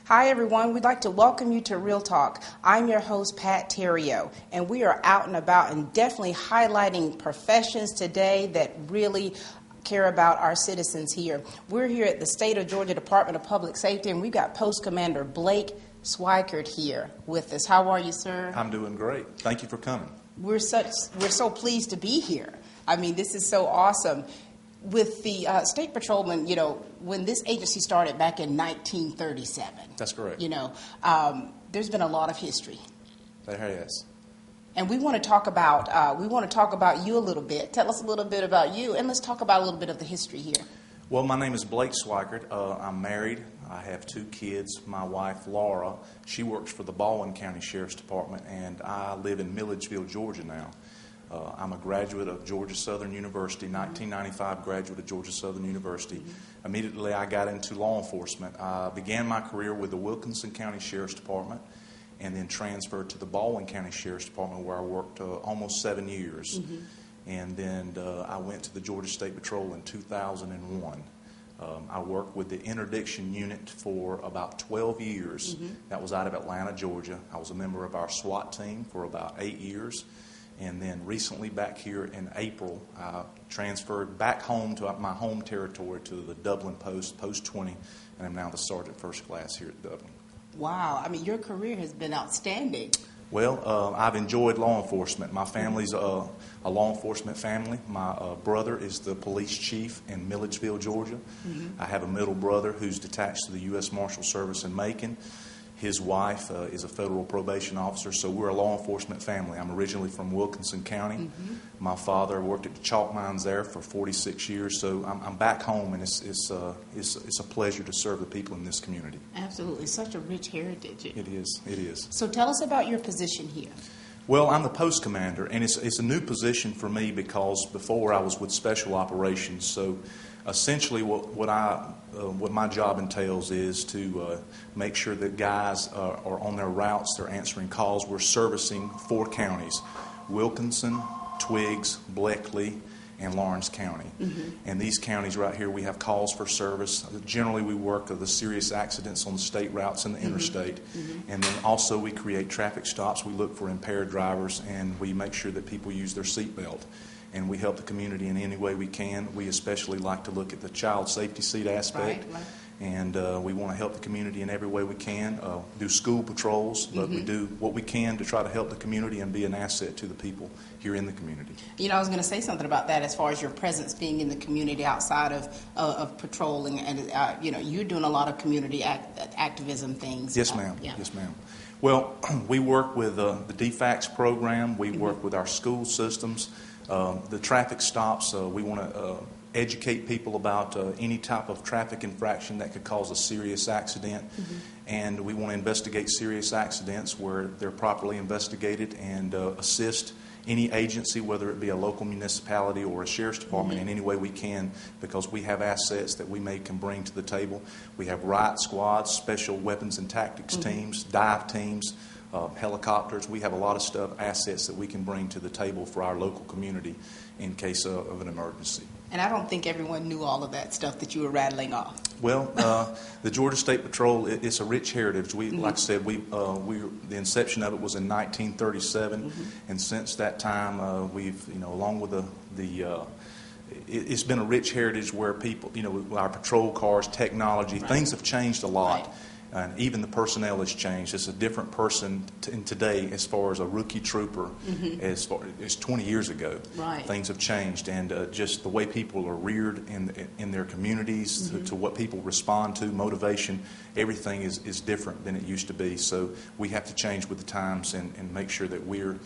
Hi, everyone. We'd like to welcome you to Real Talk. I'm your host, Pat Terrio, and we are out and about and definitely highlighting professions today that really care about our citizens here. We're here at the State of Georgia Department of Public Safety, and we've got Post Commander Blake Swikert here with us. How are you, sir? I'm doing great. Thank you for coming. We're so pleased to be here. I mean, this is so awesome. With the State Patrolman, when this agency started back in 1937. That's correct. There's been a lot of history. There has. And we want to talk about you a little bit. Tell us a little bit about you, and let's talk about a little bit of the history here. Well, my name is Blake Swikert. I'm married. I have 2 kids. My wife, Laura, she works for the Baldwin County Sheriff's Department, and I live in Milledgeville, Georgia now. I'm a graduate of Georgia Southern University, 1995 graduate of Georgia Southern University. Mm-hmm. Immediately I got into law enforcement. I began my career with the Wilkinson County Sheriff's Department and then transferred to the Baldwin County Sheriff's Department where I worked almost 7 years. Mm-hmm. And then I went to the Georgia State Patrol in 2001. I worked with the interdiction unit for about 12 years. Mm-hmm. That was out of Atlanta, Georgia. I was a member of our SWAT team for about 8 years. And then recently back here in April, I transferred back home to my home territory to the Dublin Post, Post 20, and I'm now the Sergeant First Class here at Dublin. Wow. I mean, your career has been outstanding. Well, I've enjoyed law enforcement. My family's a law enforcement family. My brother is the police chief in Milledgeville, Georgia. Mm-hmm. I have a middle brother who's detached to the U.S. Marshal Service in Macon. His wife is a federal probation officer, so we're a law enforcement family. I'm originally from Wilkinson County. Mm-hmm. My father worked at the chalk mines there for 46 years, so I'm back home, and it's a pleasure to serve the people in this community. Absolutely. Such a rich heritage. It is. So tell us about your position here. Well, I'm the post commander, and it's a new position for me because before I was with special operations. So essentially what my job entails is to make sure that guys are on their routes, they're answering calls. We're servicing 4 counties, Wilkinson, Twiggs, Bleckley, and Lawrence County. Mm-hmm. And these counties right here, we have calls for service. Generally, we work the serious accidents on the state routes and the interstate. Mm-hmm. And then also we create traffic stops. We look for impaired drivers, and we make sure that people use their seatbelt. And we help the community in any way we can. We especially like to look at the child safety seat aspect. Right. And we want to help the community in every way we can. Do school patrols, but we do what we can to try to help the community and be an asset to the people here in the community. I was going to say something about that as far as your presence being in the community outside of patrolling. And, you're doing a lot of community activism things. Yes, ma'am. Yeah. Yes, ma'am. Well, we work with the DFACS program. We work with our school systems. The traffic stops, we want to educate people about any type of traffic infraction that could cause a serious accident. Mm-hmm. And we want to investigate serious accidents where they're properly investigated and assist any agency, whether it be a local municipality or a sheriff's department, in any way we can, because we have assets that we can bring to the table. We have riot squads, special weapons and tactics teams, dive teams, helicopters. We have a lot of assets that we can bring to the table for our local community in case of an emergency. And I don't think everyone knew all of that stuff that you were rattling off. Well, the Georgia State Patrol, it's a rich heritage. Like I said, the inception of it was in 1937, and since that time, we've, along with it's been a rich heritage where people, our patrol cars, technology, things have changed a lot. Right. And even the personnel has changed. It's a different person in today as far as a rookie trooper as 20 years ago. Right. Things have changed, and just the way people are reared in their communities to what people respond to, motivation, everything is different than it used to be. So we have to change with the times and make sure that we're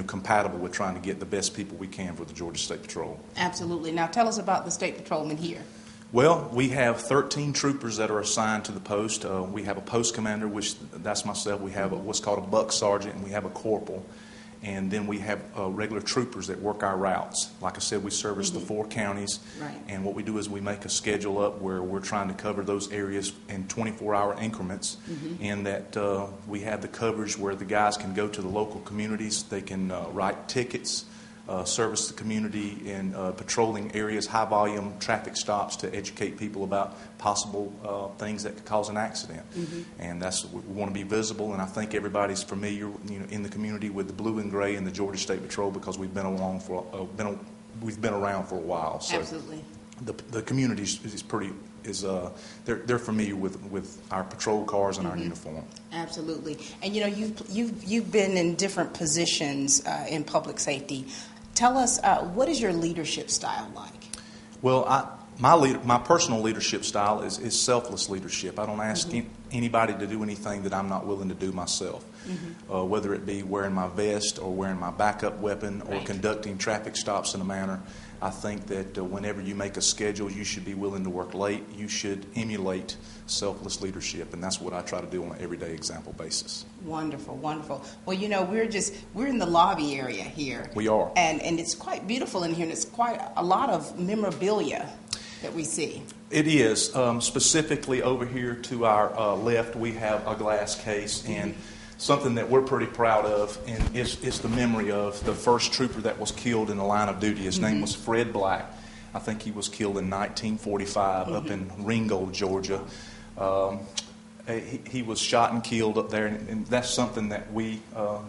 compatible with trying to get the best people we can for the Georgia State Patrol. Absolutely. Now tell us about the State Patrolman here. Well, we have 13 troopers that are assigned to the post. We have a post commander, which that's myself. We have what's called a buck sergeant, and we have a corporal. And then we have regular troopers that work our routes. Like I said, we service the 4 counties. Right. And what we do is we make a schedule up where we're trying to cover those areas in 24-hour increments. And that we have the coverage where the guys can go to the local communities. They can write tickets. service the community in patrolling areas, high-volume traffic stops to educate people about possible things that could cause an accident. And that's we want to be visible, and I think everybody's familiar, in the community with the blue and gray and the Georgia State Patrol because we've been around for a while. So Absolutely. The community they're familiar with our patrol cars and our uniform. Absolutely. And you've been in different positions in public safety. Tell us, what is your leadership style like? Well, my personal leadership style is selfless leadership. I don't ask anybody to do anything that I'm not willing to do myself, whether it be wearing my vest or wearing my backup weapon or conducting traffic stops in a manner. I think that whenever you make a schedule, you should be willing to work late. You should emulate selfless leadership, and that's what I try to do on an everyday example basis. Wonderful, wonderful. Well, we're in the lobby area here. We are. And it's quite beautiful in here, and it's quite a lot of memorabilia that we see. It is. Specifically over here to our left, we have a glass case, and something that we're pretty proud of and is the memory of the first trooper that was killed in the line of duty. His name was Fred Black. I think he was killed in 1945 up in Ringgold, Georgia. He was shot and killed up there, and that's something that we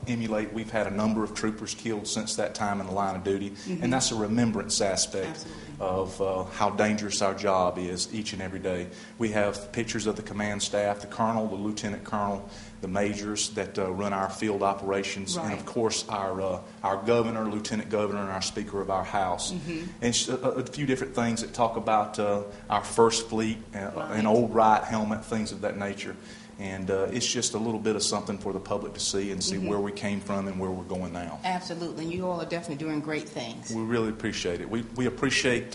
emulate. We've had a number of troopers killed since that time in the line of duty, and that's a remembrance aspect of how dangerous our job is each and every day. We have pictures of the command staff, the colonel, the lieutenant colonel, the majors that run our field operations, and of course our governor, lieutenant governor, and our speaker of our house, and a few different things that talk about our first fleet, an old riot helmet, things of that nature. And it's just a little bit of something for the public to see and see where we came from and where we're going now. Absolutely, and you all are definitely doing great things. We really appreciate it. We appreciate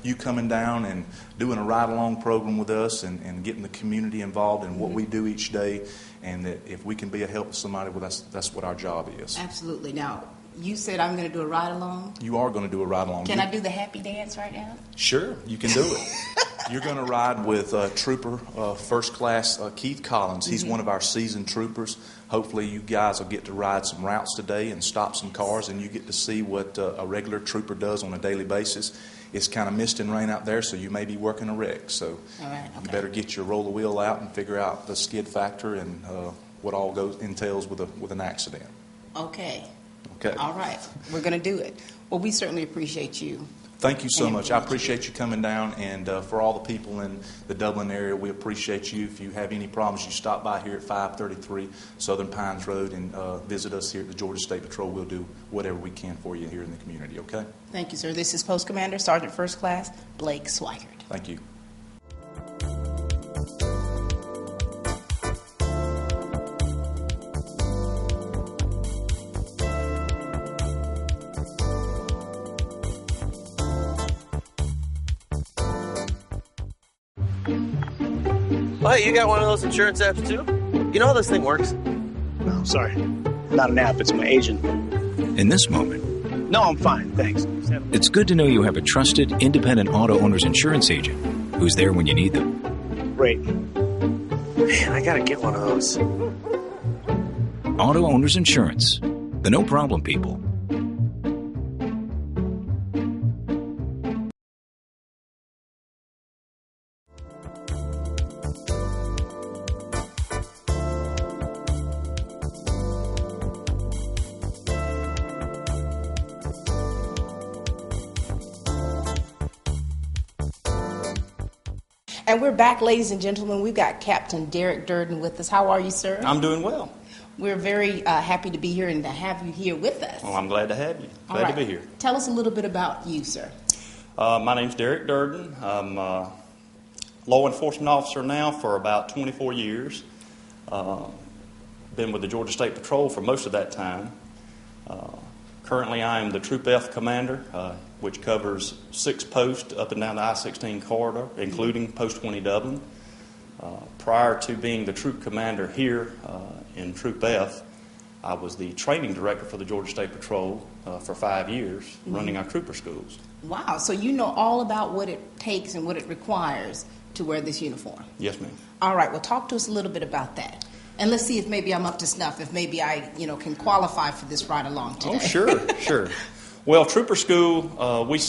you coming down and doing a ride-along program with us and getting the community involved in what we do each day, and that if we can be a help to somebody, well, that's what our job is. Absolutely. Now, you said I'm going to do a ride-along. You are going to do a ride-along. Can I do the happy dance right now? Sure, you can do it. You're going to ride with Trooper First Class Keith Collins. He's one of our seasoned troopers. Hopefully you guys will get to ride some routes today and stop some cars, and you get to see what a regular trooper does on a daily basis. It's kind of mist and rain out there, so you may be working a wreck. So you better get your roller wheel out and figure out the skid factor and what all entails with an accident. Okay. Okay. All right. We're going to do it. Well, we certainly appreciate you. Thank you so much. I appreciate you coming down, and for all the people in the Dublin area, we appreciate you. If you have any problems, you stop by here at 533 Southern Pines Road and visit us here at the Georgia State Patrol. We'll do whatever we can for you here in the community, okay? Thank you, sir. This is Post Commander Sergeant First Class Blake Swigert. Thank you. Oh, hey, you got one of those insurance apps too? You know how this thing works? No, sorry. Not an app, it's my agent. In this moment, No, I'm fine, thanks. it's good to know you have a trusted, independent auto owner's insurance agent who's there when you need them. Great. Man, I gotta get one of those. Auto Owners Insurance. The no problem people. And we're back, ladies and gentlemen. We've got Captain Derek Durden with us. How are you, sir? I'm doing well. We're very happy to be here and to have you here with us. Well, I'm glad to have you. All Glad right. to be here. Tell us a little bit about you, sir. My name's Derek Durden. I'm a law enforcement officer now for about 24 years. Been with the Georgia State Patrol for most of that time. Currently, I am the Troop F commander, which covers 6 posts up and down the I-16 corridor, including Post 20 Dublin. Prior to being the troop commander here in Troop F, I was the training director for the Georgia State Patrol for 5 years, running our trooper schools. Wow, so you know all about what it takes and what it requires to wear this uniform. Yes, ma'am. All right, well, talk to us a little bit about that. And let's see if maybe I'm up to snuff, if maybe I, can qualify for this ride along today. Oh, sure, sure. Well, Trooper School, we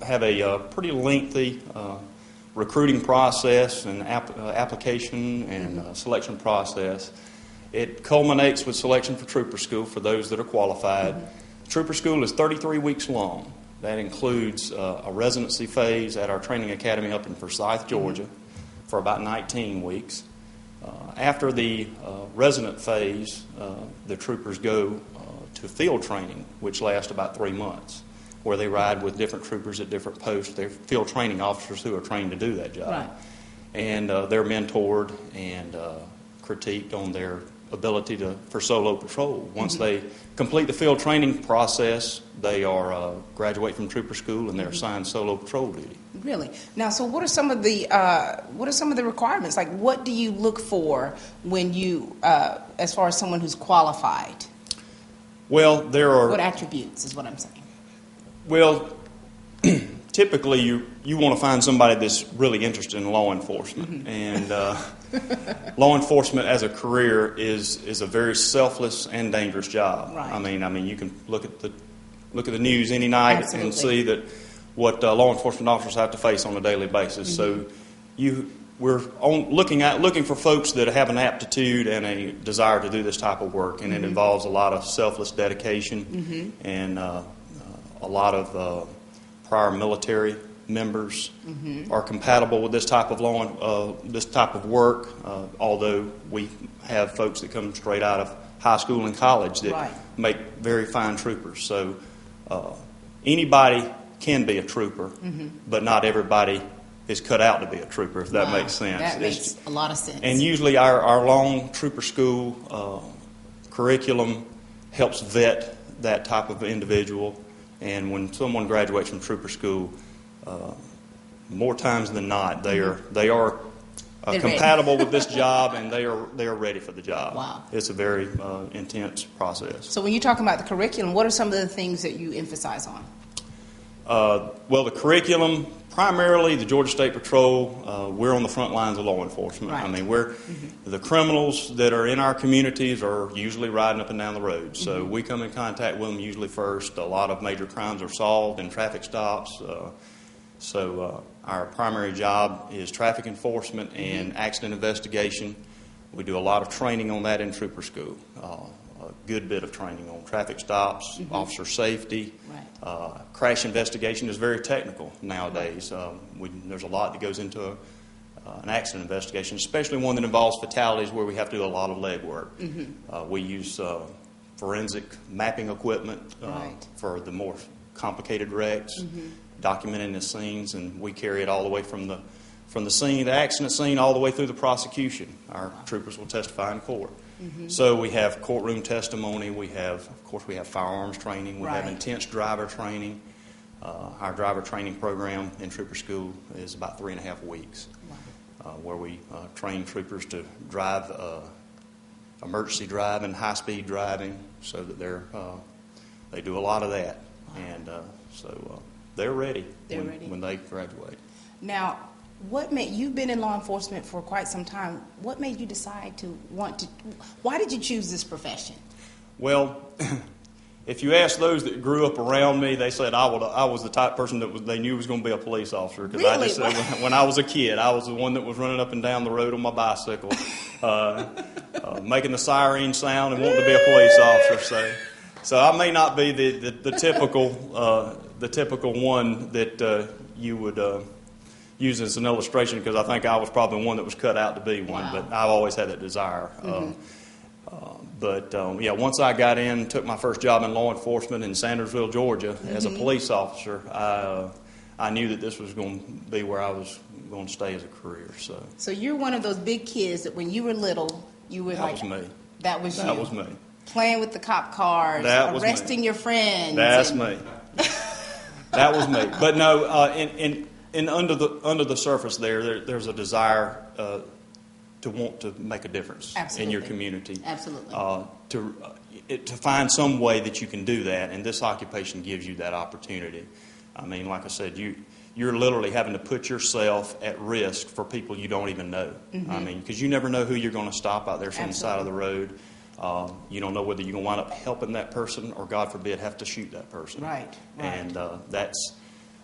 have a pretty lengthy recruiting process and application and selection process. It culminates with selection for Trooper School for those that are qualified. Trooper School is 33 weeks long. That includes a residency phase at our training academy up in Forsyth, Georgia, for about 19 weeks. After the resident phase, the troopers go to field training, which lasts about 3 months, where they ride with different troopers at different posts. They're field training officers who are trained to do that job. Right. And they're mentored and critiqued on their ability for solo patrol. Once they complete the field training process, they are graduate from Trooper School and they're assigned solo patrol duty. Really? Now, so what are some of the requirements? Like, what do you look for when you, as far as someone who's qualified? Well, there are. What attributes is what I'm saying? Well, typically you want to find somebody that's really interested in law enforcement, and law enforcement as a career is a very selfless and dangerous job. Right. I mean, you can look at the news any night Absolutely. and see that what law enforcement officers have to face on a daily basis. So we're looking for folks that have an aptitude and a desire to do this type of work, and it involves a lot of selfless dedication and a lot of prior military members are compatible with this type of work. Although we have folks that come straight out of high school and college that make very fine troopers. So anybody can be a trooper, but not everybody is cut out to be a trooper, if that makes sense. That makes a lot of sense. And usually our long trooper school curriculum helps vet that type of individual. And when someone graduates from trooper school, more times than not, they are compatible with this job, and they are ready for the job. Wow. It's a very intense process. So when you're talking about the curriculum, what are some of the things that you emphasize on? Well, the curriculum, primarily the Georgia State Patrol, we're on the front lines of law enforcement. Right. I mean, the criminals that are in our communities are usually riding up and down the road. So we come in contact with them usually first. A lot of major crimes are solved in traffic stops. So our primary job is traffic enforcement and accident investigation. We do a lot of training on that in Trooper School. A good bit of training on traffic stops, officer safety. Right. Crash investigation is very technical nowadays. There's a lot that goes into an accident investigation, especially one that involves fatalities where we have to do a lot of legwork. We use forensic mapping equipment for the more complicated wrecks, documenting the scenes, and we carry it all the way from the scene, the accident scene, all the way through the prosecution. Our troopers will testify in court. So we have courtroom testimony. Of course, we have firearms training. We have intense driver training. Our driver training program in Trooper School is about 3.5 weeks, where we train troopers to drive emergency driving, high-speed driving, so that they do a lot of that, and so they're ready when they graduate. Now, you've been in law enforcement for quite some time. What made you decide why did you choose this profession? Well, if you ask those that grew up around me, they said I was the type of person that they knew was going to be a police officer. Because I just said when I was a kid, I was the one that was running up and down the road on my bicycle, making the siren sound and wanting to be a police officer. So I may not be the typical one that you would use as an illustration, because I think I was probably one that was cut out to be one. But I've always had that desire. Once I got in, took my first job in law enforcement in Sandersville, Georgia, as a police officer, I knew that this was going to be where I was going to stay as a career. So you're one of those big kids that when you were little, you were that was me. That was you. That was me. Playing with the cop cars, arresting your friends. That's me. That was me. But no, and under the surface there's a desire to want to make a difference in your community. Absolutely. To find some way that you can do that, and this occupation gives you that opportunity. I mean, like I said, you're literally having to put yourself at risk for people you don't even know. I mean, because you never know who you're going to stop out there from the side of the road. You don't know whether you're going to wind up helping that person or, God forbid, have to shoot that person. Right. And that's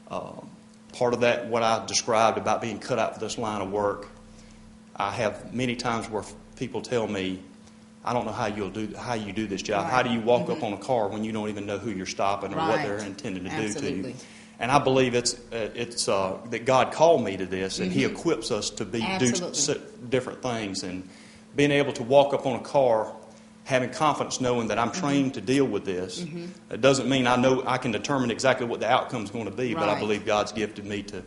part of that, what I described about being cut out for this line of work. I have many times where people tell me, I don't know how you do this job. Right. How do you walk up on a car when you don't even know who you're stopping or what they're intending to do to you? And I believe it's that God called me to this, and He equips us to do different things. And being able to walk up on a car, having confidence, knowing that I'm trained to deal with this, it doesn't mean I know I can determine exactly what the outcome is going to be. But I believe God's gifted me to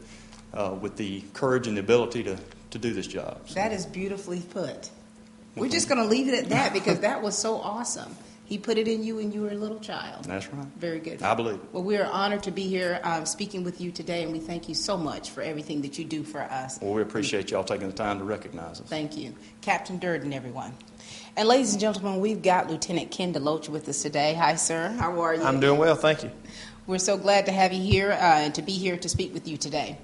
with the courage and the ability to do this job. So. That is beautifully put. We're just going to leave it at that because that was so awesome. He put it in you when you were a little child. That's right. Very good. I believe it. Well, we are honored to be here speaking with you today, and we thank you so much for everything that you do for us. Well, we appreciate y'all taking the time to recognize us. Thank you. Captain Durden, everyone. And ladies and gentlemen, we've got Lieutenant Ken DeLoach with us today. Hi, sir. How are you? I'm doing well, thank you. We're so glad to have you here and to be here to speak with you today.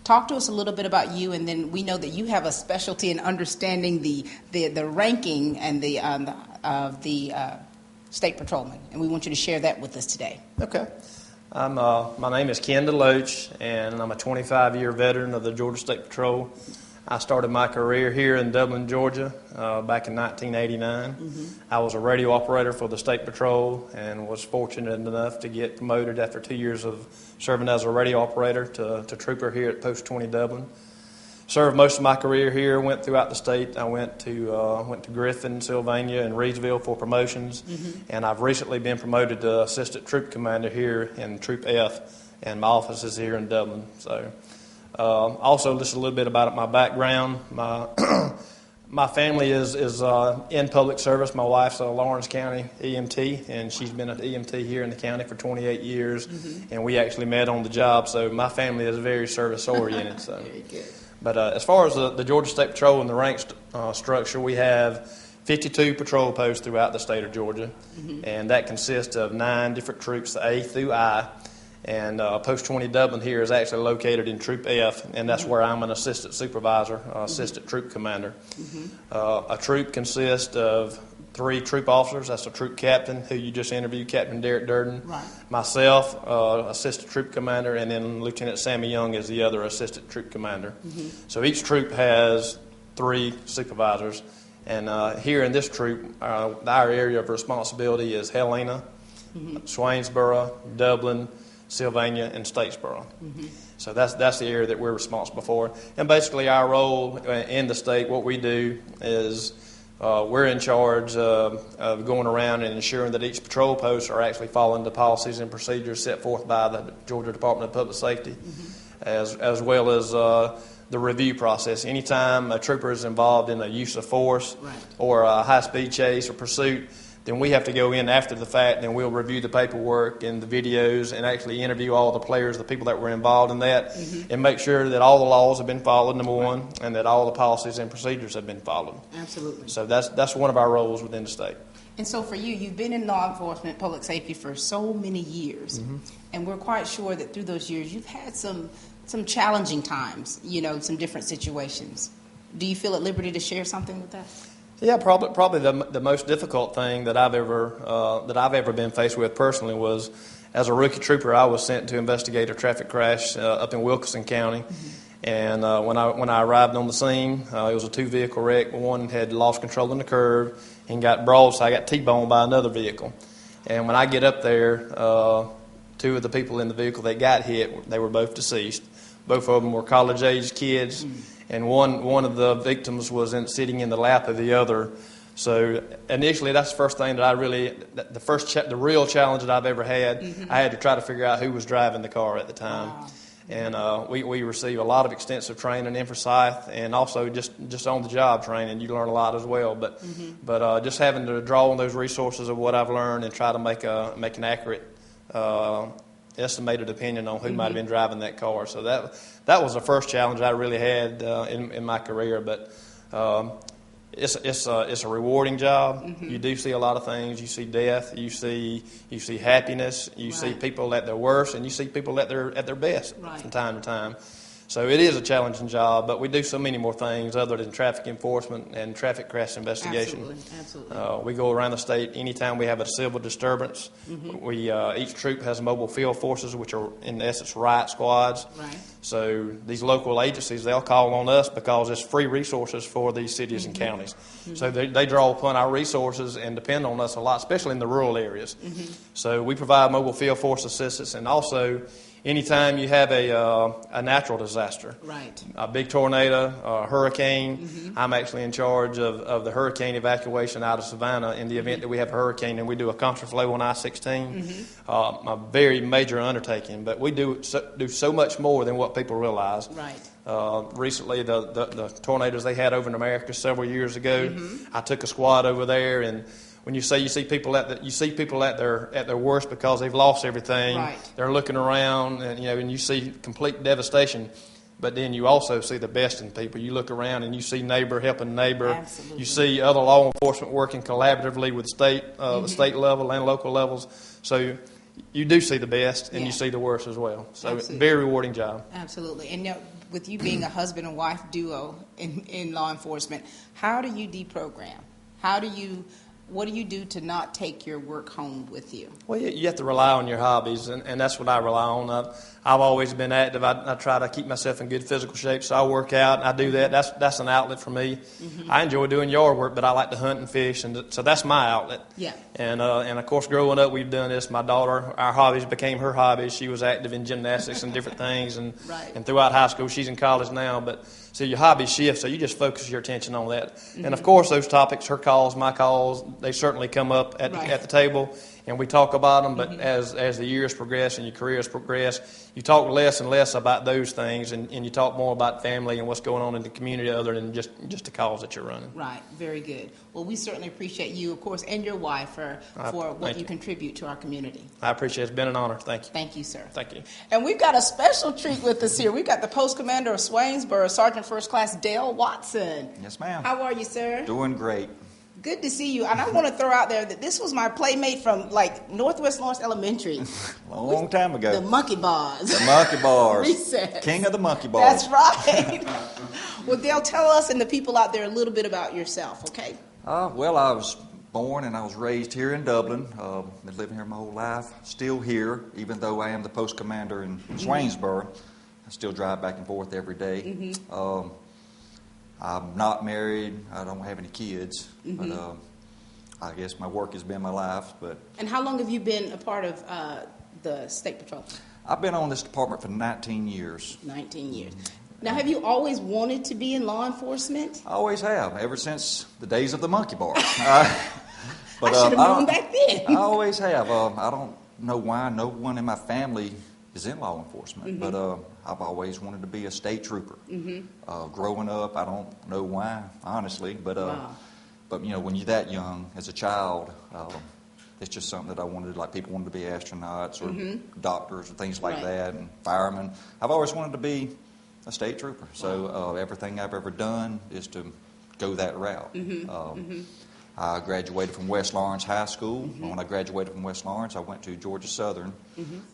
Talk to us a little bit about you, and then we know that you have a specialty in understanding the ranking and the state patrolman, and we want you to share that with us today. Okay. My name is Ken DeLoach, and I'm a 25-year veteran of the Georgia State Patrol. I started my career here in Dublin, Georgia, back in 1989. I was a radio operator for the State Patrol and was fortunate enough to get promoted after 2 years of serving as a radio operator to trooper here at Post 20 Dublin. Served most of my career here, went throughout the state. I went to Griffin, Sylvania, and Reedsville for promotions, and I've recently been promoted to Assistant Troop Commander here in Troop F, and my office is here in Dublin. So. Also, just a little bit about my background. My family is in public service. My wife's a Lawrence County EMT, and she's been an EMT here in the county for 28 years, and we actually met on the job. So my family is very service-oriented. So. Very good. But as far as the Georgia State Patrol and the rank structure, we have 52 patrol posts throughout the state of Georgia, and that consists of 9 different troops, the A through I. And Post 20 Dublin here is actually located in Troop F, and that's where I'm an assistant supervisor, assistant troop commander. A troop consists of 3 troop officers. That's a troop captain, who you just interviewed, Captain Derek Durden. Right. Myself, assistant troop commander, and then Lieutenant Sammy Young is the other assistant troop commander. So each troop has 3 supervisors. And here in this troop, our area of responsibility is Helena, Swainsboro, Dublin, Sylvania, and Statesboro. So that's the area that we're responsible for. And basically our role in the state, what we do is we're in charge of going around and ensuring that each patrol post are actually following the policies and procedures set forth by the Georgia Department of Public Safety, as well as the review process. Anytime a trooper is involved in a use of force or a high-speed chase or pursuit, then we have to go in after the fact, and we'll review the paperwork and the videos and actually interview all the players, the people that were involved in that, and make sure that all the laws have been followed, number one, and that all the policies and procedures have been followed. Absolutely. So that's one of our roles within the state. And so for you, you've been in law enforcement, public safety for so many years, and we're quite sure that through those years you've had some challenging times, some different situations. Do you feel at liberty to share something with us? Yeah, probably the most difficult thing that I've ever been faced with personally was, as a rookie trooper, I was sent to investigate a traffic crash up in Wilkinson County, and when I arrived on the scene, it was a 2-vehicle wreck. One had lost control in the curve and got broadside. I got T-boned by another vehicle, and when I get up there, 2 of the people in the vehicle that got hit, they were both deceased. Both of them were college-age kids. And one of the victims was sitting in the lap of the other. So initially, that's the first thing that the real challenge that I've ever had. I had to try to figure out who was driving the car at the time. Wow. And we receive a lot of extensive training in Forsyth, and also just on the job training. You learn a lot as well. But just having to draw on those resources of what I've learned and try to make an accurate estimated opinion on who might have been driving that car. So that was the first challenge I really had in my career. But it's a rewarding job. You do see a lot of things. You see death. You see happiness. You see people at their worst, and you see people at their best from time to time. So it is a challenging job, but we do so many more things other than traffic enforcement and traffic crash investigation. Absolutely. We go around the state anytime we have a civil disturbance. We each troop has mobile field forces, which are in essence riot squads. Right. So these local agencies, they'll call on us because it's free resources for these cities and counties. So they draw upon our resources and depend on us a lot, especially in the rural areas. So we provide mobile field force assistance, and also anytime you have a natural disaster, Right. a big tornado, a hurricane, I'm actually in charge of the hurricane evacuation out of Savannah in the event that we have a hurricane, and we do a conference flow on I-16. A very major undertaking, but we do so much more than what people realize. Right. Recently, the tornadoes they had over in America several years ago, I took a squad over there, and when you say you see people at their worst because they've lost everything, Right. they're looking around, and you see complete devastation. But then you also see the best in people. You look around and you see neighbor helping neighbor. Absolutely. You see other law enforcement working collaboratively with the state level and local levels. So you do see the best and you see the worst as well. So it's a very rewarding job. Absolutely. And now, with you being a husband and wife duo in law enforcement, how do you deprogram? What do you do to not take your work home with you? Well, you have to rely on your hobbies, and that's what I rely on. I've always been active. I try to keep myself in good physical shape, so I work out, and I do that. That's an outlet for me. I enjoy doing yard work, but I like to hunt and fish, and so that's my outlet. Yeah. And of course, growing up, we've done this. My daughter, our hobbies became her hobbies. She was active in gymnastics and different things, and Right. and throughout high school, she's in college now. But so your hobbies shift, so you just focus your attention on that. And of course, those topics, her calls, my calls, they certainly come up at the table, and we talk about them. But as the years progress and your careers progress, you talk less and less about those things, and you talk more about family and what's going on in the community other than just the calls that you're running. Right. Very good. Well, we certainly appreciate you, of course, and your wife for what you contribute to our community. I appreciate it. It's been an honor. Thank you. Thank you, sir. Thank you. And we've got a special treat with us here. We've got the Post Commander of Swainsboro, Sergeant First Class Dale Watson. Yes, ma'am. How are you, sir? Doing great. Good to see you. And I want to throw out there that this was my playmate from Northwest Lawrence Elementary. Long time ago. The monkey bars. The monkey bars. Recess. King of the monkey bars. That's right. Well, Dale, tell us and the people out there a little bit about yourself, okay? Well, I was born and I was raised here in Dublin. Been living here my whole life. Still here, even though I am the post commander in Swainsboro. I still drive back and forth every day. I'm not married. I don't have any kids. But I guess my work has been my life. And how long have you been a part of the State Patrol? I've been on this department for 19 years. 19 years. Now, have you always wanted to be in law enforcement? I always have, ever since the days of the monkey bars. But, I should have known back then. I always have. I don't know why no one in my family is in law enforcement, but I've always wanted to be a state trooper. Growing up, I don't know why, honestly, but when you're that young as a child, it's just something that I wanted. Like people wanted to be astronauts or doctors or things like that, and firemen. I've always wanted to be a state trooper. So everything I've ever done is to go that route. I graduated from West Lawrence High School. When I graduated from West Lawrence, I went to Georgia Southern.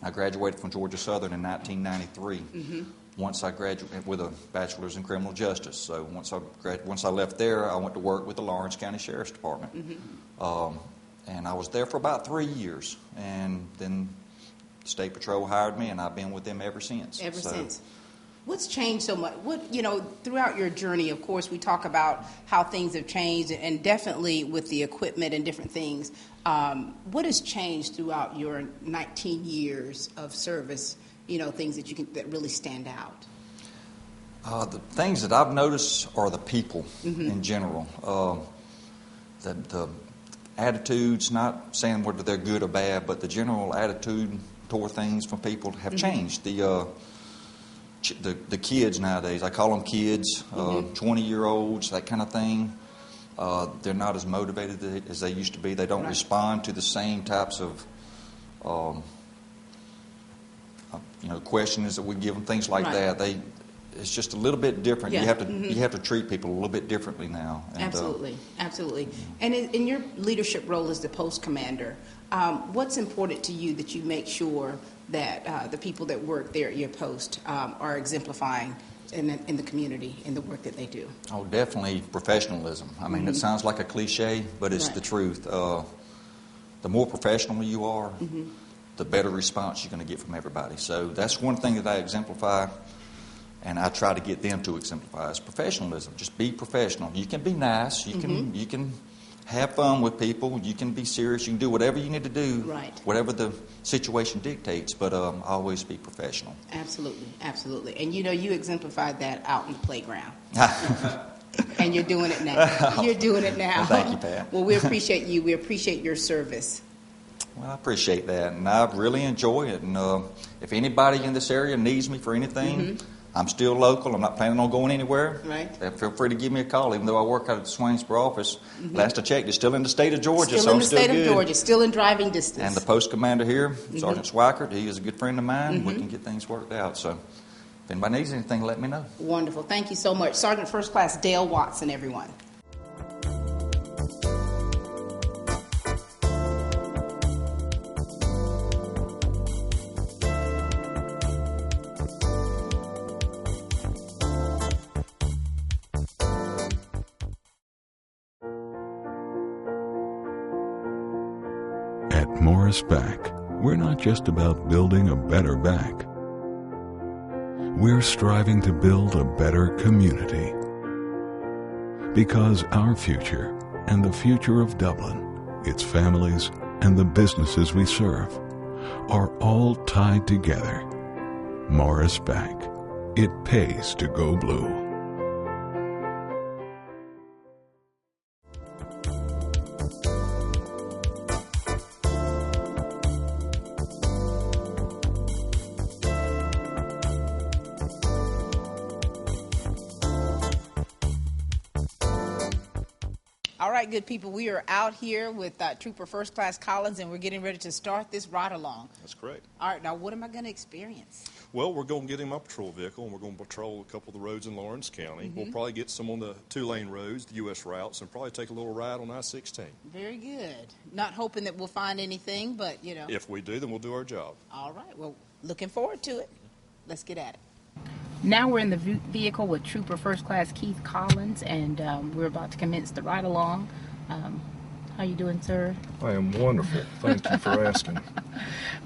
I graduated from Georgia Southern in 1993. Once I graduated with a bachelor's in criminal justice. So once I left there, I went to work with the Lawrence County Sheriff's Department. And I was there for about 3 years. And then State Patrol hired me, and I've been with them ever since. Ever since. What's changed so much? Throughout your journey, of course, we talk about how things have changed, and definitely with the equipment and different things. What has changed throughout your 19 years of service? Things that really stand out. The things that I've noticed are the people in general. The attitudes, not saying whether they're good or bad, but the general attitude toward things from people have changed. The kids nowadays, I call them kids, 20-year-olds, that kind of thing. They're not as motivated as they used to be. They don't respond to the same types of questions that we give them, things like that. It's just a little bit different. Yeah. You have to treat people a little bit differently now. And, Absolutely. And in your leadership role as the post commander, what's important to you that you make sure that the people that work there at your post are exemplifying in the community, in the work that they do? Oh, definitely professionalism. I mean, it sounds like a cliche, but it's the truth. The more professional you are, the better response you're going to get from everybody. So that's one thing that I exemplify, and I try to get them to exemplify, is professionalism. Just be professional. You can be nice. You can have fun with people. You can be serious. You can do whatever you need to do, whatever the situation dictates, but always be professional. Absolutely, absolutely. And you exemplified that out in the playground. And you're doing it now. You're doing it now. Well, thank you, Pat. Well, we appreciate you. We appreciate your service. Well, I appreciate that, and I really enjoy it. And if anybody in this area needs me for anything, I'm still local. I'm not planning on going anywhere. Right. Feel free to give me a call, even though I work out at the Swainsboro office. Last I checked, it's still in the state of Georgia, Still in the still state good. of Georgia, still in driving distance. And the post commander here, Sergeant Swikert, he is a good friend of mine. We can get things worked out. So if anybody needs anything, let me know. Wonderful. Thank you so much. Sergeant First Class Dale Watson, everyone. At Morris Back, we're not just about building a better back. We're striving to build a better community. Because our future and the future of Dublin, its families, and the businesses we serve are all tied together. Morris Back. It pays to go blue. All right, good people, we are out here with Trooper First Class Collins, and we're getting ready to start this ride along. That's correct. All right, now what am I going to experience? Well, we're going to get him a patrol vehicle, and we're going to patrol a couple of the roads in Lawrence County. We'll probably get some on the two-lane roads, the U.S. routes, and probably take a little ride on I-16. Very good. Not hoping that we'll find anything, but, If we do, then we'll do our job. All right, well, looking forward to it. Let's get at it. Now we're in the vehicle with Trooper First Class Keith Collins, and we're about to commence the ride along. How you doing, sir? I am wonderful. Thank you for asking.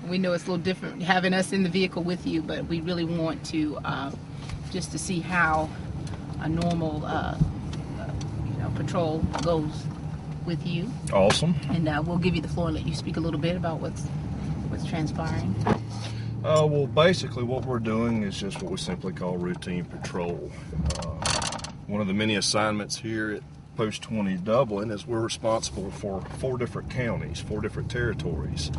We know it's a little different having us in the vehicle with you, but we really want to just to see how a normal patrol goes with you. Awesome. And we'll give you the floor and let you speak a little bit about what's transpiring. Well, basically what we're doing is just what we simply call routine patrol. One of the many assignments here at Post 20 Dublin is we're responsible for 4 different counties, 4 different territories.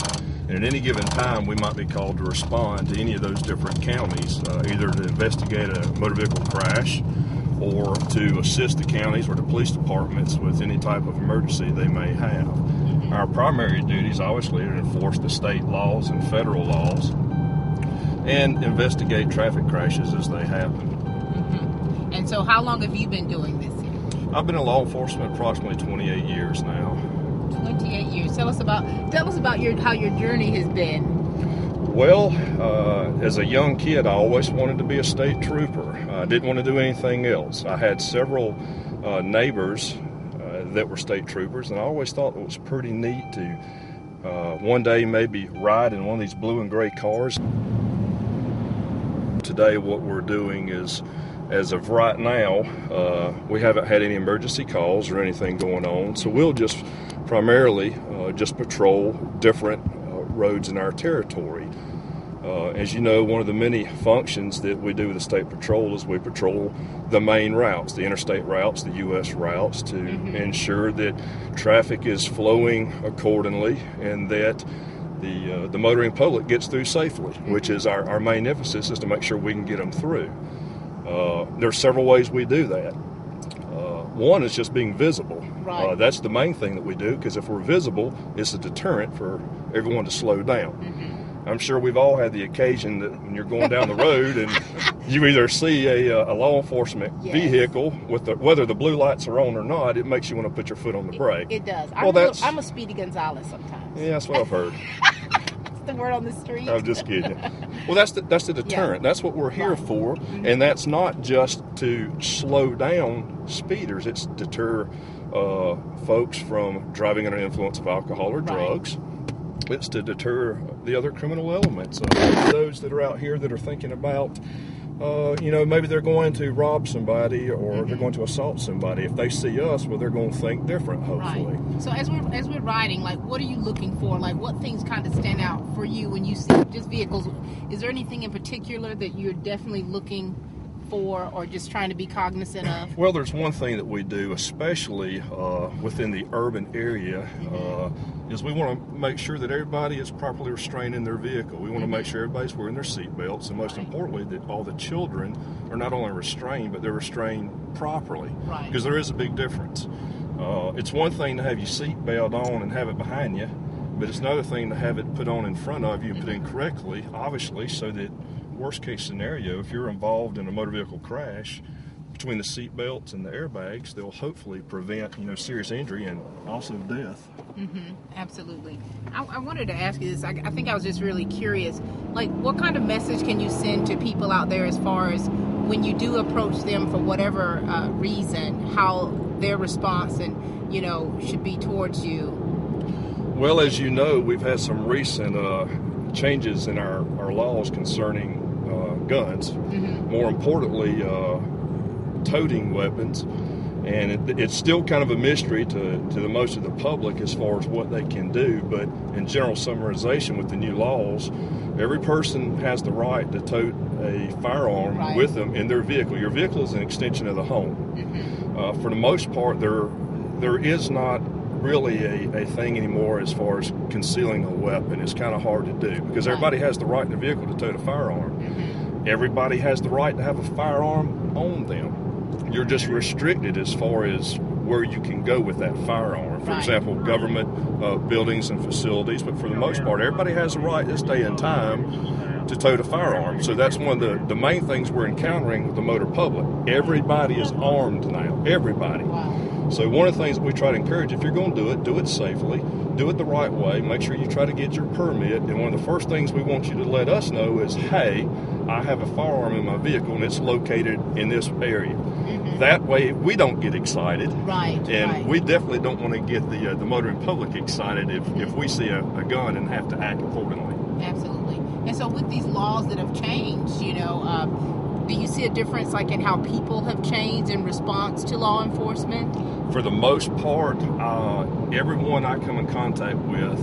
And at any given time, we might be called to respond to any of those different counties, either to investigate a motor vehicle crash or to assist the counties or the police departments with any type of emergency they may have. Our primary duties, obviously, are to enforce the state laws and federal laws and investigate traffic crashes as they happen. And so how long have you been doing this? I've been in law enforcement approximately 28 years now. 28 years. Tell us about how your journey has been. Well, as a young kid, I always wanted to be a state trooper. I didn't want to do anything else. I had several neighbors that were state troopers, and I always thought it was pretty neat to one day maybe ride in one of these blue and gray cars. Today, what we're doing is, as of right now, we haven't had any emergency calls or anything going on, so we'll just primarily just patrol different roads in our territory. As you know, one of the many functions that we do with the State Patrol is we patrol the main routes, the interstate routes, the U.S. routes, to ensure that traffic is flowing accordingly and that the motoring public gets through safely, which is our main emphasis, is to make sure we can get them through. There's several ways we do that. One is just being visible. Right. That's the main thing that we do, because if we're visible, it's a deterrent for everyone to slow down. I'm sure we've all had the occasion that when you're going down the road and you either see a law enforcement vehicle, with whether the blue lights are on or not, it makes you want to put your foot on the brake. It does. Well, I'm a Speedy Gonzalez sometimes. Yeah, that's what I've heard. the word on the street. I'm just kidding. Well, that's the deterrent. Yeah. That's what we're here for, and that's not just to slow down speeders. It's deter folks from driving under the influence of alcohol or drugs. It's to deter the other criminal elements. Those that are out here that are thinking about, maybe they're going to rob somebody or they're going to assault somebody. If they see us, well, they're going to think different, hopefully. Right. So as we're riding, like, what are you looking for? Like, what things kind of stand out for you when you see just vehicles? Is there anything in particular that you're definitely looking for or just trying to be cognizant of? Well, there's one thing that we do, especially within the urban area, is we want to make sure that everybody is properly restrained in their vehicle. We want to make sure everybody's wearing their seat belts, and most importantly, that all the children are not only restrained, but they're restrained properly. Right. Because there is a big difference. It's one thing to have your seat belt on and have it behind you, but it's another thing to have it put on in front of you and put in correctly, obviously, so that worst case scenario, if you're involved in a motor vehicle crash, between the seat belts and the airbags, they'll hopefully prevent serious injury and also death. Absolutely. I wanted to ask you this. I think I was just really curious. Like, what kind of message can you send to people out there as far as when you do approach them for whatever reason, how their response and should be towards you? Well, as you know, we've had some recent changes in our laws concerning guns. More importantly, toting weapons, and it's still kind of a mystery to the most of the public as far as what they can do, but in general summarization with the new laws, every person has the right to tote a firearm with them in their vehicle. Your vehicle is an extension of the home. For the most part, there is not really a thing anymore as far as concealing a weapon. It's kind of hard to do because everybody has the right in their vehicle to tote a firearm. Everybody has the right to have a firearm on them. You're just restricted as far as where you can go with that firearm. For example, government buildings and facilities, but for the most part, everybody has the right this day and time to tote a firearm. So that's one of the main things we're encountering with the motor public. Everybody is armed now. Everybody. So one of the things that we try to encourage, if you're going to do it safely, do it the right way, make sure you try to get your permit, and one of the first things we want you to let us know is, hey, I have a firearm in my vehicle and it's located in this area. That way we don't get excited. And we definitely don't want to get the motoring public excited if we see a gun and have to act accordingly. Absolutely. And so with these laws that have changed, do you see a difference like in how people have changed in response to law enforcement? For the most part, everyone I come in contact with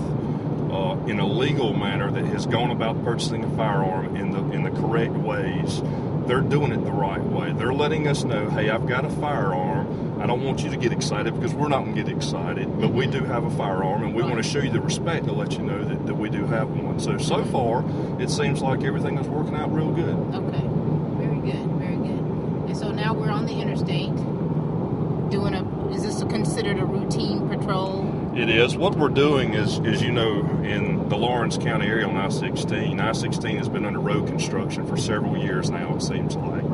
in a legal manner that has gone about purchasing a firearm in the correct ways, they're doing it the right way. They're letting us know, hey, I've got a firearm. I don't want you to get excited because we're not going to get excited, but we do have a firearm, and we want to show you the respect to let you know that we do have one. So far, it seems like everything is working out real good. Okay. Very good. Very good. And so now we're on the interstate is this considered a routine patrol? It is. What we're doing is in the Lawrence County area on I-16, I-16 has been under road construction for several years now, it seems like.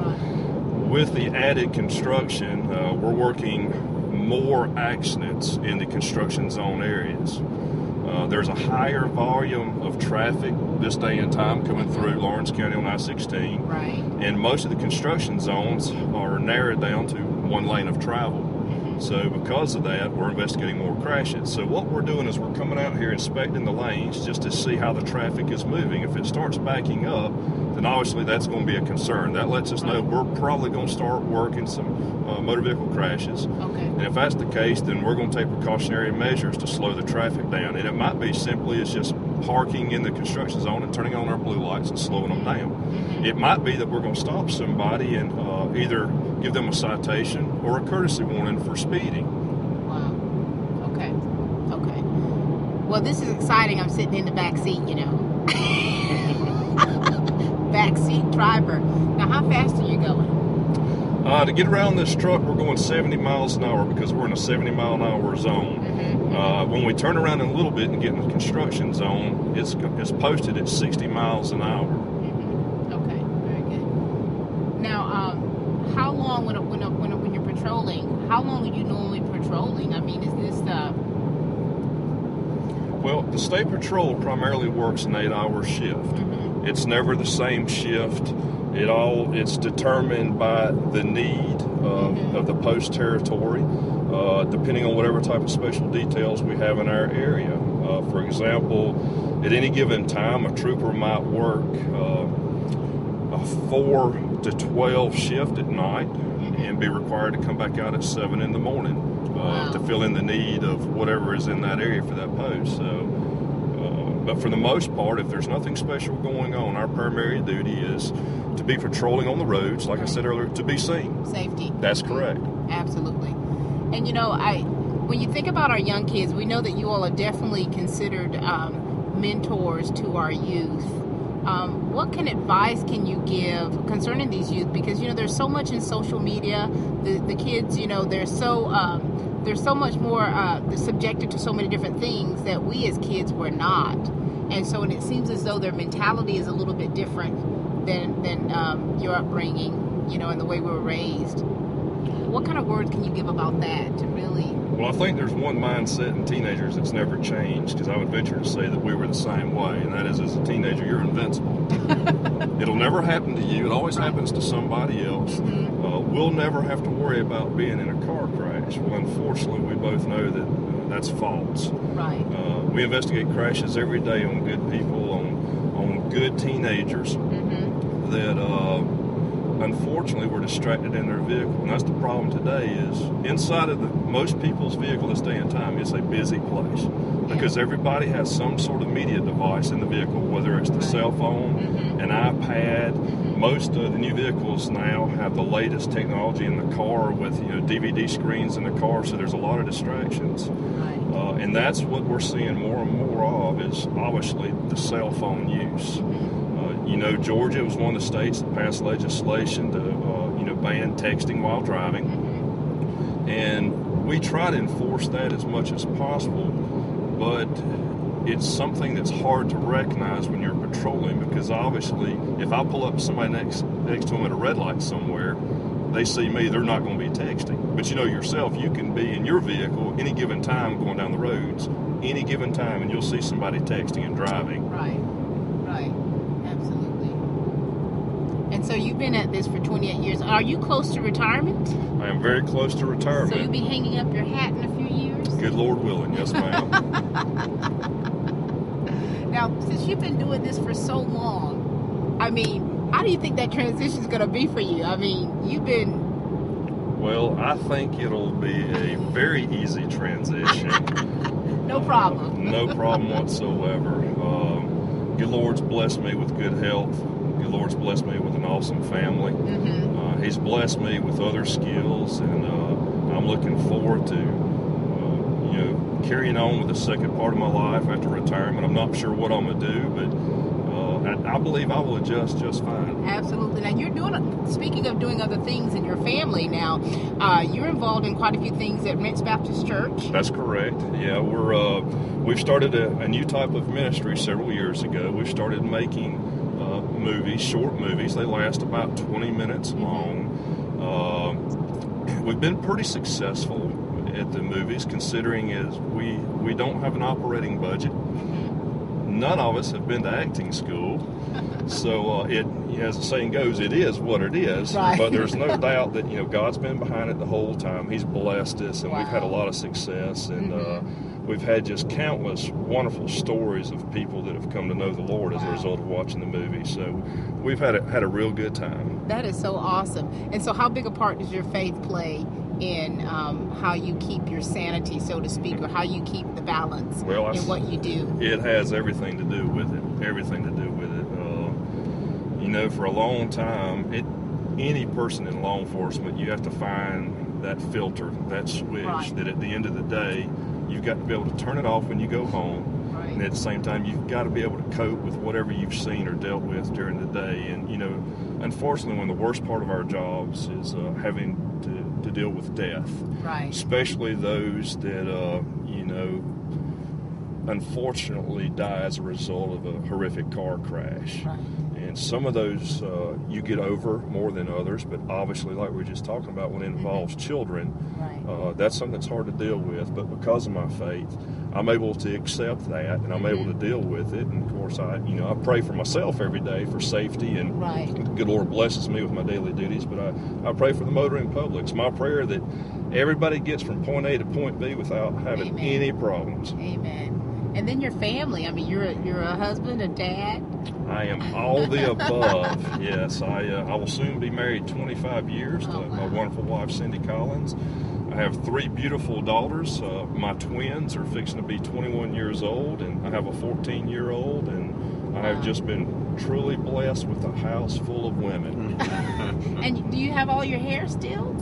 With the added construction, we're working more accidents in the construction zone areas. There's a higher volume of traffic this day and time coming through Lawrence County on I-16. And most of the construction zones are narrowed down to one lane of travel. So because of that, we're investigating more crashes. So what we're doing is we're coming out here inspecting the lanes just to see how the traffic is moving. If it starts backing up, then obviously that's going to be a concern. That lets us know we're probably going to start working some motor vehicle crashes. And if that's the case, then we're going to take precautionary measures to slow the traffic down. And it might be simply as just parking in the construction zone and turning on our blue lights and slowing them down. It might be that we're going to stop somebody and either give them a citation or a courtesy warning for speeding. Wow. Okay. Well, this is exciting. I'm sitting in the back seat, back seat driver. Now, how fast are you going? To get around this truck, we're going 70 miles an hour because we're in a 70-mile-an-hour zone. When we turn around in a little bit and get in the construction zone, it's posted at 60 miles an hour. Okay, very good. Now, how long when you're patrolling? How long are you normally patrolling? I mean, is this Well, the State Patrol primarily works an 8-hour shift. It's never the same shift. It's determined by the need of the post territory, depending on whatever type of special details we have in our area. For example, at any given time, a trooper might work a 4 to 12 shift at night and be required to come back out at 7 in the morning to fill in the need of whatever is in that area for that post. But for the most part, if there's nothing special going on, our primary duty is to be patrolling on the roads, like I said earlier, to be seen. Safety. That's correct. Absolutely. And when you think about our young kids, we know that you all are definitely considered mentors to our youth. What advice can you give concerning these youth? Because there's so much in social media. The kids, they're so much more subjected to so many different things that we as kids were not. And so it seems as though their mentality is a little bit different than your upbringing, and the way we were raised. What kind of words can you give about that to really... Well, I think there's one mindset in teenagers that's never changed, because I would venture to say that we were the same way, and that is, as a teenager, you're invincible. It'll never happen to you. It always happens to somebody else. We'll never have to worry about being in a car crash. Well, unfortunately, we both know that that's false. Right. We investigate crashes every day on good people, on good teenagers that... unfortunately, we're distracted in their vehicle, and that's the problem today. Is inside of most people's vehicle this day and time, it's a busy place because everybody has some sort of media device in the vehicle, whether it's the cell phone, an iPad. Most of the new vehicles now have the latest technology in the car with DVD screens in the car, so there's a lot of distractions. And that's what we're seeing more and more of is obviously the cell phone use. Georgia was one of the states that passed legislation to, ban texting while driving. And we try to enforce that as much as possible, but it's something that's hard to recognize when you're patrolling because obviously if I pull up somebody next to them at a red light somewhere, they see me, they're not going to be texting. But yourself, you can be in your vehicle any given time going down the roads, any given time, and you'll see somebody texting and driving. Right. And so you've been at this for 28 years. Are you close to retirement? I am very close to retirement. So you'll be hanging up your hat in a few years? Good Lord willing, yes ma'am. Now, since you've been doing this for so long, how do you think that transition is going to be for you? You've been... Well, I think it'll be a very easy transition. No problem. No problem whatsoever. Good Lord's blessed me with good health. Good Lord's blessed me with an awesome family. He's blessed me with other skills, and I'm looking forward to, carrying on with the second part of my life after retirement. I'm not sure what I'm going to do, but I believe I will adjust just fine. Absolutely. Now, speaking of doing other things in your family now, you're involved in quite a few things at Rents Baptist Church. That's correct. Yeah, we've started a new type of ministry several years ago. We've started making movies, short movies. They last about 20 minutes long. We've been pretty successful at the movies, considering is we don't have an operating budget. None of us have been to acting school, so as the saying goes, it is what it is. Right. But there's no doubt that God's been behind it the whole time. He's blessed us, and we've had a lot of success, and we've had just countless wonderful stories of people that have come to know the Lord as a result of watching the movie. So we've had a real good time. That is so awesome. And so, how big a part does your faith play in how you keep your sanity, so to speak, or how you keep the balance in what you do? It has everything to do with it. Everything to do with it. For a long time, any person in law enforcement, you have to find that filter, that switch, that at the end of the day, you've got to be able to turn it off when you go home. Right. And at the same time, you've got to be able to cope with whatever you've seen or dealt with during the day. And, unfortunately, one of the worst part of our jobs is having to deal with death. Right. Especially those that, unfortunately die as a result of a horrific car crash. Right. And some of those you get over more than others, but obviously, like we were just talking about, when it involves children, that's something that's hard to deal with. But because of my faith, I'm able to accept that, and I'm able to deal with it. And of course, I pray for myself every day for safety, and the good Lord blesses me with my daily duties. But I pray for the motoring public. It's my prayer that everybody gets from point A to point B without having any problems. Amen. And then your family. I mean, you're a husband, a dad. I am all the above. Yes, I will soon be married 25 years to my wonderful wife, Cindy Collins. I have 3 beautiful daughters. My twins are fixing to be 21 years old, and I have a 14-year-old, and I have just been truly blessed with a house full of women. And do you have all your hair still?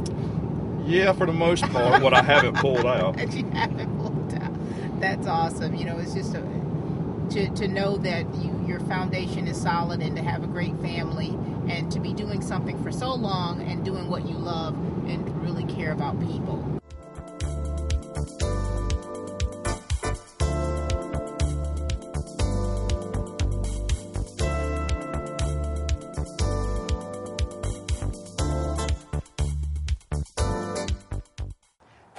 Yeah, for the most part, what I haven't pulled out. That you haven't pulled out. That's awesome. It's just to know that your foundation is solid, and to have a great family, and to be doing something for so long and doing what you love and really care about people.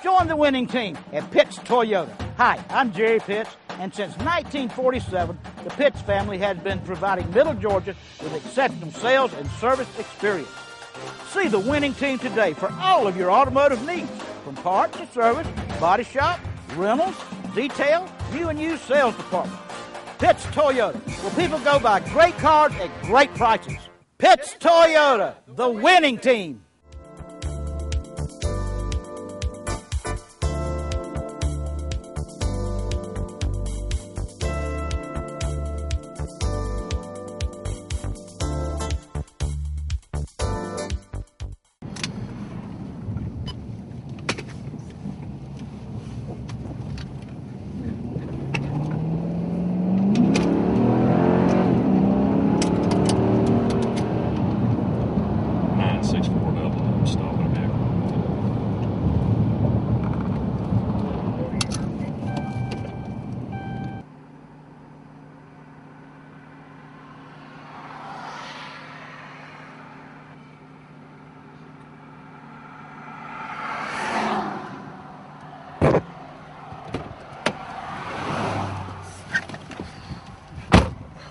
Join the winning team at Pitts Toyota. Hi, I'm Jerry Pitts, and since 1947, the Pitts family has been providing Middle Georgia with exceptional sales and service experience. See the winning team today for all of your automotive needs, from parts and service, body shop, rentals, detail, new and used sales department. Pitts Toyota, where people go buy great cars at great prices. Pitts Toyota, the winning team.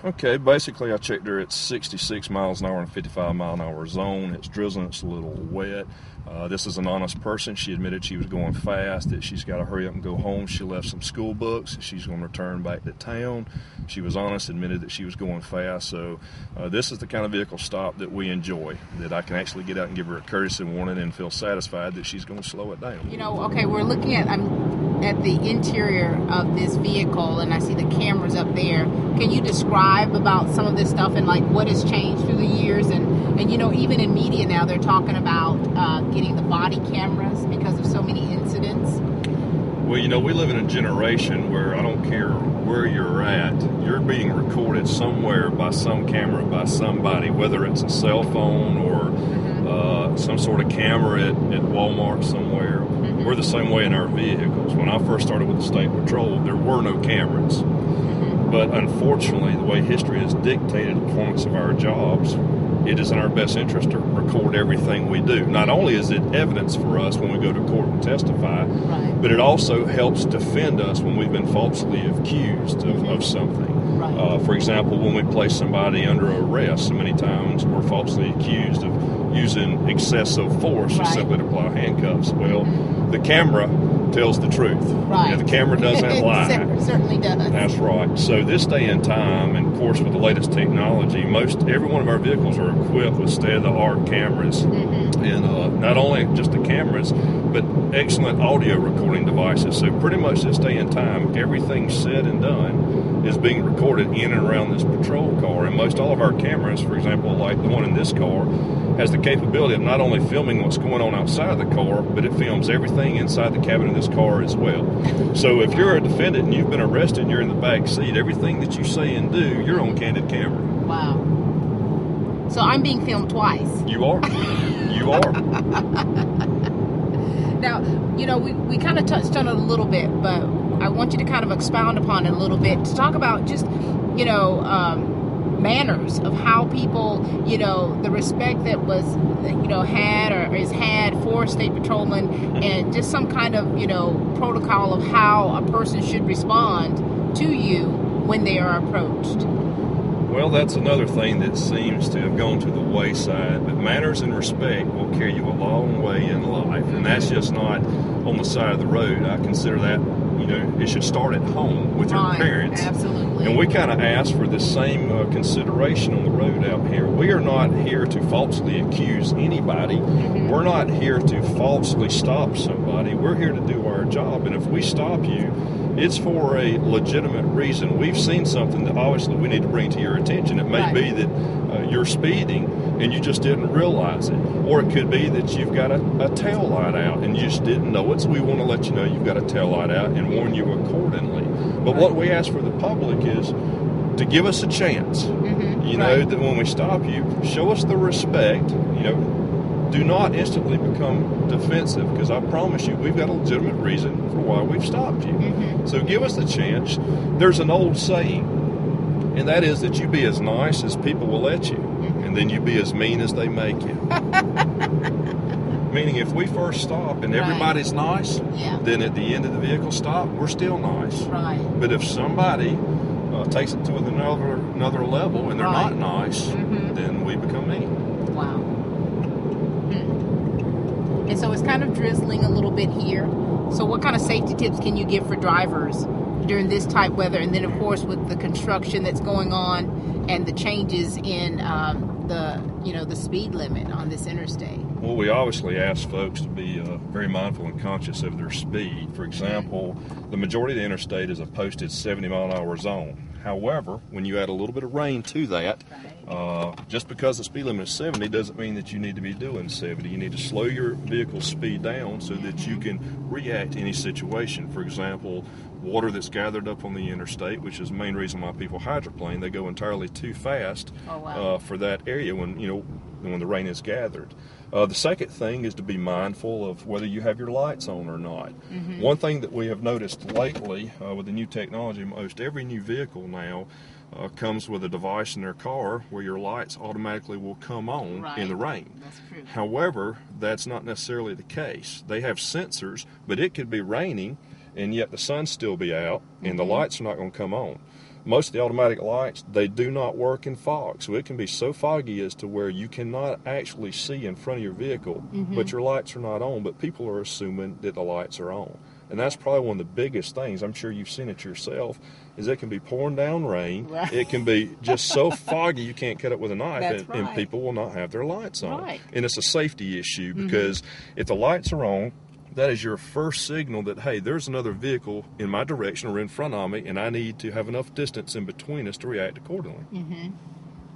Okay, basically I checked her at 66 miles an hour and 55 mile an hour zone. It's drizzling, it's a little wet. This is an honest person. She admitted she was going fast, that she's got to hurry up and go home. She left some school books. She's going to return back to town. She was honest, admitted that she was going fast. So this is the kind of vehicle stop that we enjoy, that I can actually get out and give her a courtesy warning and feel satisfied that she's going to slow it down. Okay, we're looking at the interior of this vehicle, and I see the cameras up there. Can you describe about some of this stuff and like what has changed through the years? And even in media now, they're talking about getting the body cameras because of so many incidents. Well, we live in a generation where I don't care where you're at, you're being recorded somewhere by some camera, by somebody, whether it's a cell phone or some sort of camera at Walmart somewhere. We're the same way in our vehicles. When I first started with the State Patrol, there were no cameras. But unfortunately, the way history has dictated the performance of our jobs, it is in our best interest to record everything we do. Not only is it evidence for us when we go to court and testify, but it also helps defend us when we've been falsely accused of something. For example, when we place somebody under arrest, so many times we're falsely accused of using excessive force just simply to apply handcuffs. Well, the camera tells the truth. The camera doesn't lie. It certainly does. That's right. So this day and time, and of course with the latest technology, every one of our vehicles are equipped with state-of-the-art cameras. And not only just the cameras, but excellent audio recording devices. So pretty much this day and time, everything said and done is being recorded in and around this patrol car. And most all of our cameras, for example, like the one in this car, has the capability of not only filming what's going on outside of the car, but it films everything inside the cabin of this car as well. So if you're a defendant and you've been arrested and you're in the back seat, everything that you say and do, you're on candid camera. Wow. So I'm being filmed twice. You are. You are. Now, we kind of touched on it a little bit, but I want you to kind of expound upon it a little bit to talk about just, manners of how people, the respect that was, had or is had for state patrolmen, and just some kind of, protocol of how a person should respond to you when they are approached. Well, that's another thing that seems to have gone to the wayside, but manners and respect will carry you a long way in life, and that's just not on the side of the road. I consider that, it should start at home with your parents. Absolutely. And we kind of ask for the same consideration on the road out here. We are not here to falsely accuse anybody. We're not here to falsely stop somebody. We're here to do our job, and if we stop you, it's for a legitimate reason. We've seen something that obviously we need to bring to your attention. It may be that you're speeding and you just didn't realize it. Or it could be that you've got a tail light out and you just didn't know it. So we want to let you know you've got a tail light out and warn you accordingly. But what we ask for the public is to give us a chance. That when we stop you, show us the respect. Do not instantly become defensive, because I promise you, we've got a legitimate reason for why we've stopped you. So give us the chance. There's an old saying, and that is that you be as nice as people will let you, and then you be as mean as they make you. Meaning, if we first stop and everybody's nice, then at the end of the vehicle stop, we're still nice. But if somebody takes it to another level and they're not nice, then we become mean. Wow. And so it's kind of drizzling a little bit here. So what kind of safety tips can you give for drivers during this type weather? And then, of course, with the construction that's going on and the changes in the speed limit on this interstate. Well, we obviously ask folks to be very mindful and conscious of their speed. For example, the majority of the interstate is a posted 70-mile-an-hour zone. However, when you add a little bit of rain to that, just because the speed limit is 70 doesn't mean that you need to be doing 70. You need to slow your vehicle speed down so that you can react to any situation. For example, water that's gathered up on the interstate, which is the main reason why people hydroplane. They go entirely too fast for that area when the rain is gathered. The second thing is to be mindful of whether you have your lights on or not. One thing that we have noticed lately with the new technology, most every new vehicle now comes with a device in their car where your lights automatically will come on in the rain. That's true. However, that's not necessarily the case. They have sensors, but it could be raining and yet the sun still be out and the lights are not going to come on. Most of the automatic lights, they do not work in fog, so it can be so foggy as to where you cannot actually see in front of your vehicle, but your lights are not on, but people are assuming that the lights are on. And that's probably one of the biggest things, I'm sure you've seen it yourself, is it can be pouring down rain, it can be just so foggy you can't cut it with a knife, and people will not have their lights on. And it's a safety issue, because if the lights are on, that is your first signal that, hey, there's another vehicle in my direction or in front of me, and I need to have enough distance in between us to react accordingly.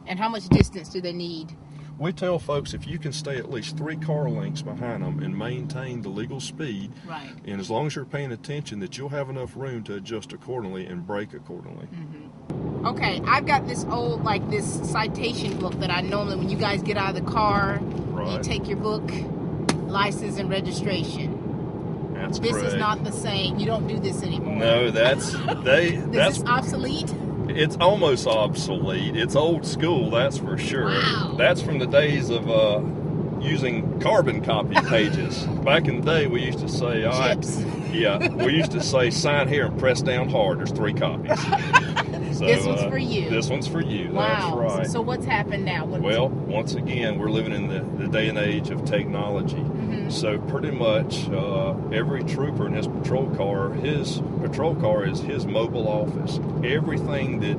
And how much distance do they need? We tell folks if you can stay at least 3 car lengths behind them and maintain the legal speed, and as long as you're paying attention, that you'll have enough room to adjust accordingly and brake accordingly. Okay, I've got this old, this citation book that I normally, when you guys get out of the car, you take your book, license and registration. That's this correct. Is not the same. You don't do this anymore. No, that's Is this obsolete? It's almost obsolete. It's old school, that's for sure. Wow. That's from the days of using carbon copy pages. Back in the day, we used to say, we used to say, sign here and press down hard. There's 3 copies. So, this one's for you. This one's for you. Wow. That's right. So what's happened now? Well, once again, we're living in the day and age of technology. So pretty much every trooper in his patrol car is his mobile office. Everything that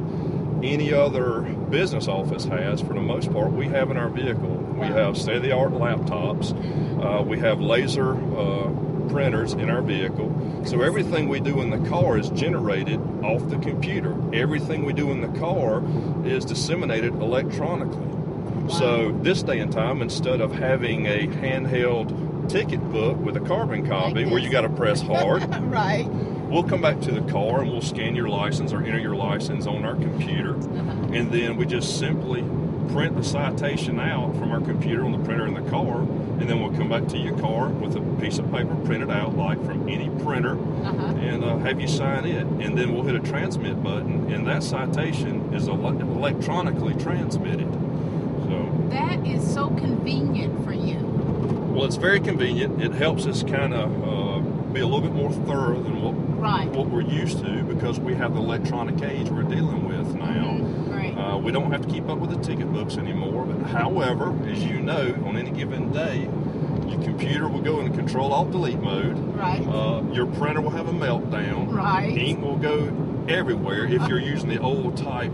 any other business office has, for the most part, we have in our vehicle. We have state-of-the-art laptops. We have laser printers in our vehicle. So everything we do in the car is generated off the computer. Everything we do in the car is disseminated electronically. Wow. So this day and time, instead of having a handheld ticket book with a carbon copy where you got to press hard, we'll come back to the car and we'll scan your license or enter your license on our computer, and then we just simply print the citation out from our computer on the printer in the car, and then we'll come back to your car with a piece of paper printed out, like from any printer, and have you sign it. And then we'll hit a transmit button, and that citation is electronically transmitted. So that is so convenient for you. Well, it's very convenient. It helps us kind of be a little bit more thorough than what we're used to, because we have the electronic age we're dealing with now. We don't have to keep up with the ticket books anymore. But however, as you know, on any given day, your computer will go into Control-Alt-Delete mode. Your printer will have a meltdown. Ink will go everywhere if you're using the old type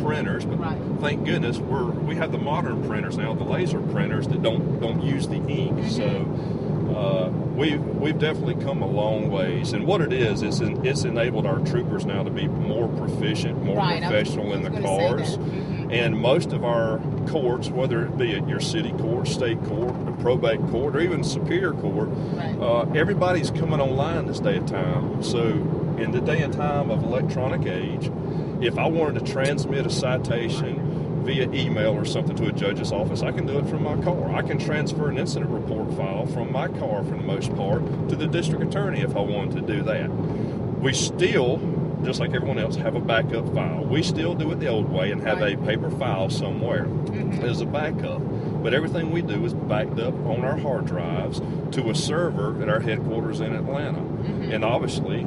printers. But thank goodness we have the modern printers now, the laser printers that don't use the ink. So we've definitely come a long ways. And what it is, it's enabled our troopers now to be more proficient, more professional in the cars. And most of our courts, whether it be at your city court, state court, a probate court, or even superior court, everybody's coming online this day and time. So in the day and time of electronic age, if I wanted to transmit a citation via email or something to a judge's office, I can do it from my car. I can transfer an incident report file from my car, for the most part, to the district attorney if I wanted to do that. We still, just like everyone else, have a backup file. We still do it the old way and have a paper file somewhere as a backup. But everything we do is backed up on our hard drives to a server at our headquarters in Atlanta. And obviously,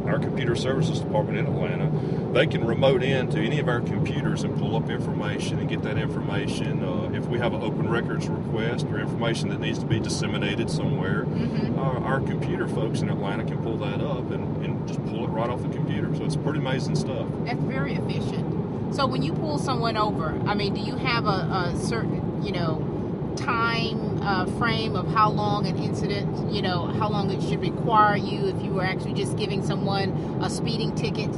our computer services department in Atlanta, they can remote into any of our computers and pull up information and get that information. If we have an open records request or information that needs to be disseminated somewhere, our computer folks in Atlanta can pull that up and just pull it right off the computer. So it's pretty amazing stuff. That's very efficient. So when you pull someone over, I mean, do you have a certain, time frame of how long an incident, how long it should require you if you were actually just giving someone a speeding ticket?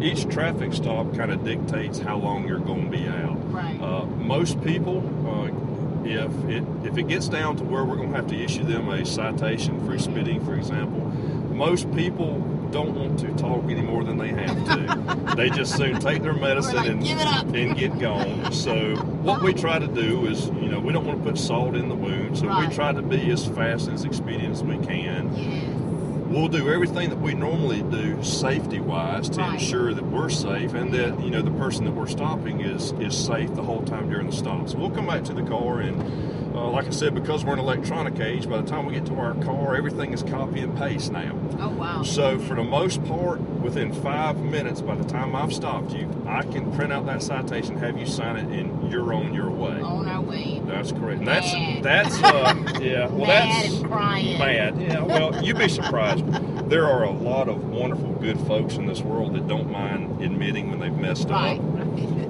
Each traffic stop kind of dictates how long you're going to be out. Most people, if it gets down to where we're going to have to issue them a citation for speeding, for example, most people don't want to talk any more than they have to. They just soon take their medicine and get gone. So what we try to do is, we don't want to put salt in the wound, so we try to be as fast and as expedient as we can. We'll do everything that we normally do safety-wise to ensure that we're safe and that, the person that we're stopping is safe the whole time during the stop. So we'll come back to the car and, like I said, because we're in electronic age, by the time we get to our car, everything is copy and paste now. Oh, wow. So for the most part, within 5 minutes, by the time I've stopped you, I can print out that citation, have you sign it, and you're on your way. On our way. That's correct. And that's yeah. Well, that's and crying. Mad. Yeah. Well, you'd be surprised. There are a lot of wonderful, good folks in this world that don't mind admitting when they've messed up.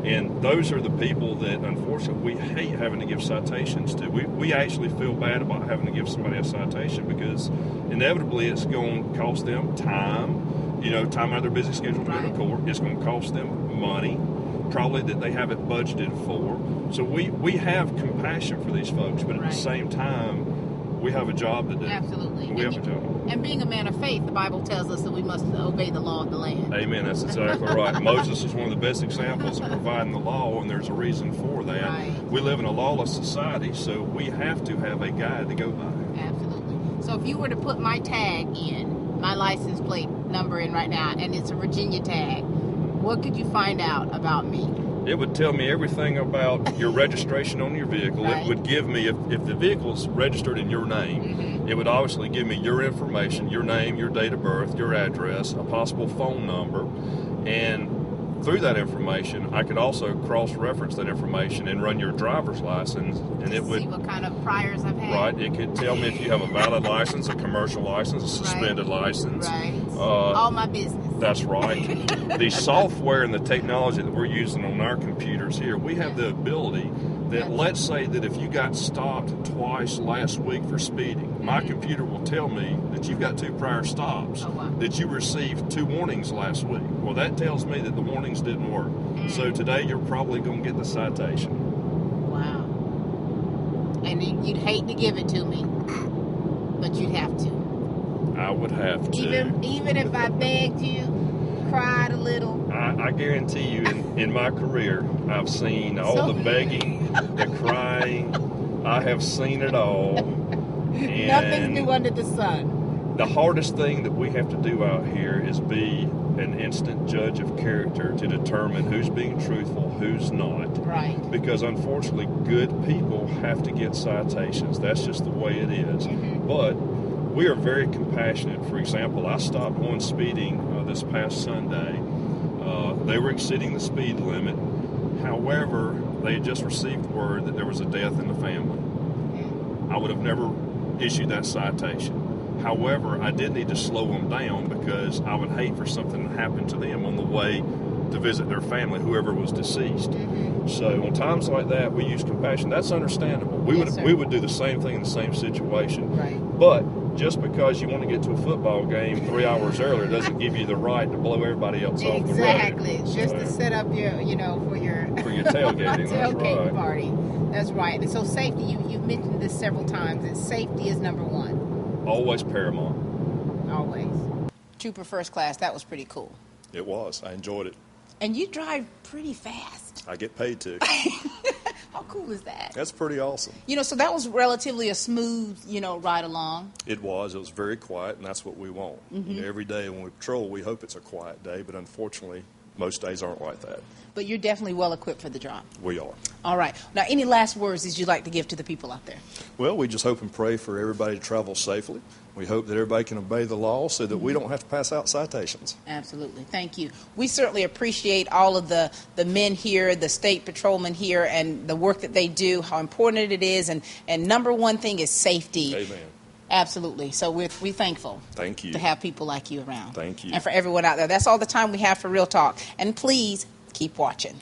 And those are the people that, unfortunately, we hate having to give citations to. We actually feel bad about having to give somebody a citation because inevitably it's going to cost them time, time out of their busy schedule to go to court. It's going to cost them money, probably that they haven't budgeted for. So we have compassion for these folks, but at the same time, we have a job to do. Absolutely. We have a job. And being a man of faith, the Bible tells us that we must obey the law of the land. Amen. That's exactly right. Moses is one of the best examples of providing the law, and there's a reason for that. We live in a lawless society, so we have to have a guide to go by. Absolutely. So if you were to put my tag in, my license plate number in right now, and it's a Virginia tag, what could you find out about me? It would tell me everything about your registration on your vehicle. It would give me, if the vehicle's registered in your name, it would obviously give me your information, your name, your date of birth, your address, a possible phone number, and through that information, I could also cross-reference that information and run your driver's license, and it would see what kind of priors I've had. Right, it could tell me if you have a valid license, a commercial license, a suspended license. All my business. That's right. The software and the technology that we're using on our computers here, we have the ability that, let's say that if you got stopped twice last week for speeding, my computer will tell me that you've got 2 prior stops, that you received 2 warnings last week. Well, that tells me that the warnings didn't work. So today you're probably going to get the citation. Wow. And you'd hate to give it to me, but you'd have to. I would have to. Even if I begged you, cried a little. I I guarantee you, in my career, I've seen all the begging, the crying. I have seen it all. And nothing's new under the sun. The hardest thing that we have to do out here is be an instant judge of character to determine who's being truthful, who's not. Right. Because unfortunately, good people have to get citations. That's just the way it is. Mm-hmm. But we are very compassionate. For example, I stopped one speeding this past Sunday. They were exceeding the speed limit. However, they had just received word that there was a death in the family. I would have never issued that citation. However, I did need to slow them down because I would hate for something to happen to them on the way to visit their family, whoever was deceased. Mm-hmm. So on times like that, we use compassion. That's understandable. We would do the same thing in the same situation. Right. But just because you want to get to a football game 3 hours earlier doesn't give you the right to blow everybody else off the road. Exactly. Just to set up your, for your tailgating. tailgate party. That's right. And so safety, you've mentioned this several times, that safety is number one. Always paramount. Always. Trooper First Class, that was pretty cool. It was. I enjoyed it. And you drive pretty fast. I get paid to. How cool is that? That's pretty awesome. So that was relatively a smooth, ride along. It was. It was very quiet, and that's what we want. Mm-hmm. Every day when we patrol, we hope it's a quiet day, but unfortunately, most days aren't like that. But you're definitely well equipped for the job. We are. All right. Now, any last words that you'd like to give to the people out there? Well, we just hope and pray for everybody to travel safely. We hope that everybody can obey the law so that we don't have to pass out citations. Absolutely. Thank you. We certainly appreciate all of the men here, the state patrolmen here, and the work that they do, how important it is. And number one thing is safety. Amen. Absolutely. So we're thankful. Thank you. To have people like you around. Thank you. And for everyone out there. That's all the time we have for Real Talk. And please keep watching.